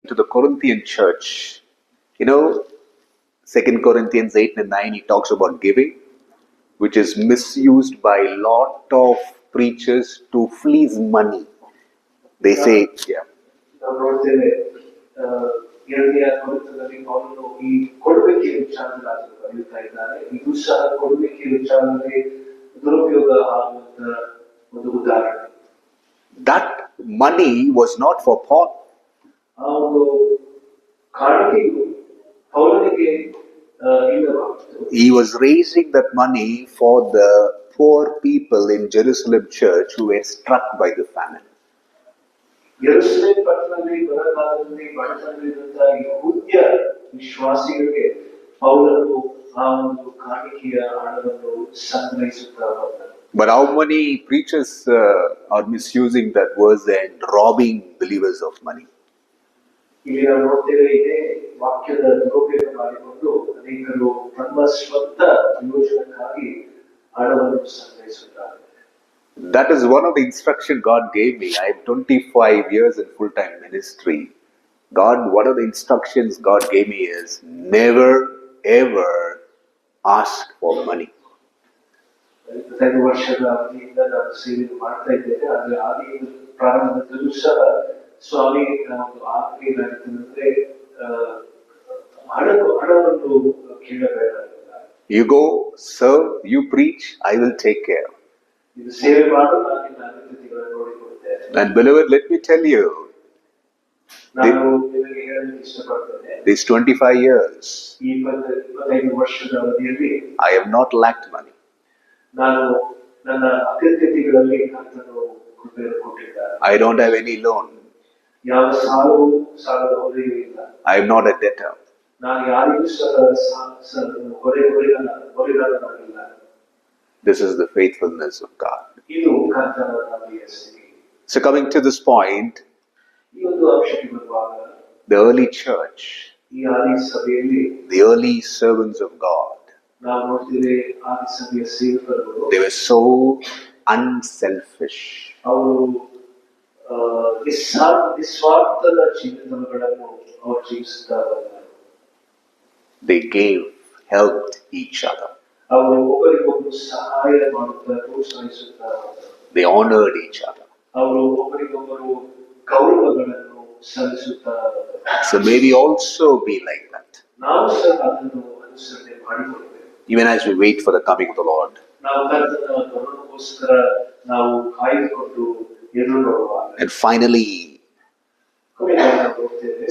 to the Corinthian church. You know, 2 Corinthians 8 and 9, he talks about giving, which is misused by a lot of preachers to fleece money. They say, yeah. ನಾವು ನೋಡ್ತೇವೆ ಎರಡನೆಯ ಕೊರಿಂಥದಲ್ಲಿ ಪೌಲನು ಈ ಕೊಡುವಿಕೆ ವಿಚಾರದಲ್ಲಿ ಬರೆಯುತ್ತಾ ಇದ್ದಾರೆ. ಇದು ಸಹ ಕೊಡುವಿಕೆ ವಿಚಾರದಲ್ಲಿ ದುರುಪಯೋಗ ಆಗುವಂತ ಒಂದು ಉದಾಹರಣೆ. That money was not for Paul. ಆ ಒಂದು ಕಾಣಿಕೆಯು ಪೌಲನಿಗೆ ಇಲ್ಲವಾಗಿತ್ತು. He was raising that money for the poor people in Jerusalem church who were struck by the famine. ಯೆರೂಸಲೇಮ್ ಪಟ್ಟಣದಲ್ಲಿ ಬರಗಾಲದಲ್ಲಿ ಬಡತನದಲ್ಲಿದ್ದಂತಹ ಯಹೂದ್ಯ ವಿಶ್ವಾಸಿಗಳಿಗೆ ಪೌಲನು ಆ ಒಂದು ಕಾಣಿಕೆಯ ಹಣವನ್ನು ಸಂಗ್ರಹಿಸುತ್ತಾ ಬಂದನು. But how many preachers are misusing that verse and robbing believers of money? ಇಲ್ಲಿ ನಾವು ನೋಡ್ತೇವೆ, ಇದೇ ವಾಕ್ಯದ ದುರುಪಯೋಗ ಮಾಡಿಕೊಂಡು ಅನೇಕರು ತಮ್ಮ ಸ್ವಂತ ಪ್ರಯೋಜನಕ್ಕಾಗಿ ಹಣವನ್ನು ಸಂಗ್ರಹಿಸುತ್ತಾರೆ. That is one of the instruction God gave me. I have 25 years in full-time ministry. One of the instructions God gave me is never ever ask for money. 25 ವರ್ಷದ ಅವಧಿಯಿಂದ ನಾನು ಸೇವೆ ಮಾಡ್ತಾ ಇದ್ದೇನೆ. ಆದರೆ ಆದಿಯಿಂದ ಪ್ರಾರಂಭದಲ್ಲೂ ಸಹ ಸ್ವಾಮಿ ಒಂದು ಆಜ್ಞೆ ಏನಾಗುತ್ತಂದ್ರೆ ಹಣವನ್ನು ಕೇಳಬೇಡ. You go, serve, you preach, I will take care. ಇದು ಸೇವೆ ಮಾಡು, ನಾನು ನಿನ್ನ ಅಗತ್ಯತೆಗಳನ್ನು ನೋಡಿಕೊಡುತ್ತೇನೆ. And beloved, let me tell you, ನಾನು ನಿಮಗೆ ಹೇಳಲು ಇಷ್ಟಪಡ್ತೇನೆ, these 25 years, ಈ 25 ವರ್ಷದ ಅವಧಿಯಲ್ಲಿ I have not lacked money. ನಾನು ನನ್ನ ಅಗತ್ಯತೆಗಳಲ್ಲಿ ಕರ್ತನು ಕೃಪೆಯನ್ನು ಕೊಟ್ಟಿದ್ದಾನೆ. I don't have any loan. ಯಾವ ಸಾಲದ ಹೊರೆಯೂ ಇಲ್ಲ. I am not a debtor. ನಾನು ಯಾರಿಗೂ ಸಹ ಹೊರೆಗಾರನಾಗಿಲ್ಲ. This is the faithfulness of God. ಇದು ಕರ್ತನ ನಂಬಿಕೆಯ ಸ್ಥಿತಿ. So coming to this point, ಈ ಒಂದು ಅಂಶಕ್ಕೆ ಬರುವಾಗ the early church, ಈ ಆದಿ ಸಭೆಯಲ್ಲಿ the early servants of God, ನಾವು ನೋಡ್ತೇವೆ ಆದಿ ಸಭೆಯ ಸೇವಕರು they were so unselfish. ಅವರು ನಿಸ್ವಾರ್ಥದ ಜೀವಿತಗಳನ್ನು ಅವರು ಜೀವಿಸುತ್ತಾ ಬಂದರು. They gave, helped each other. ಅವರು ಒಬ್ಬರಿಗೊಬ್ಬರು ಸಹಾಯ ಮಾಡುತ್ತಾ ಪ್ರೋತ್ಸಾಹಿಸುತ್ತಾ ಬಂದರು. They honored each other. ಅವರು ಒಬ್ಬರಿಗೊಬ್ಬರು ಗೌರವಗಳನ್ನು ಸಲ್ಲಿಸುತ್ತಾ ಬಂದರು. So may we also be like that. ನಾವು ಸಹ ಅದನ್ನು ಅನುಸರಣೆ ಮಾಡಿಕೊಳ್ಳಬೇಕು. Even as we wait for the coming of the Lord. ನಾವು ಕರ್ತನ ಬರೋದಕ್ಕೋಸ್ಕರ ನಾವು ಕಾಯ್ದುಕೊಂಡು ಎದುರು ನೋಡುವಾಗ And finally, ಕೊನೆಗೆ ನಾವು ನೋಡ್ತೇವೆ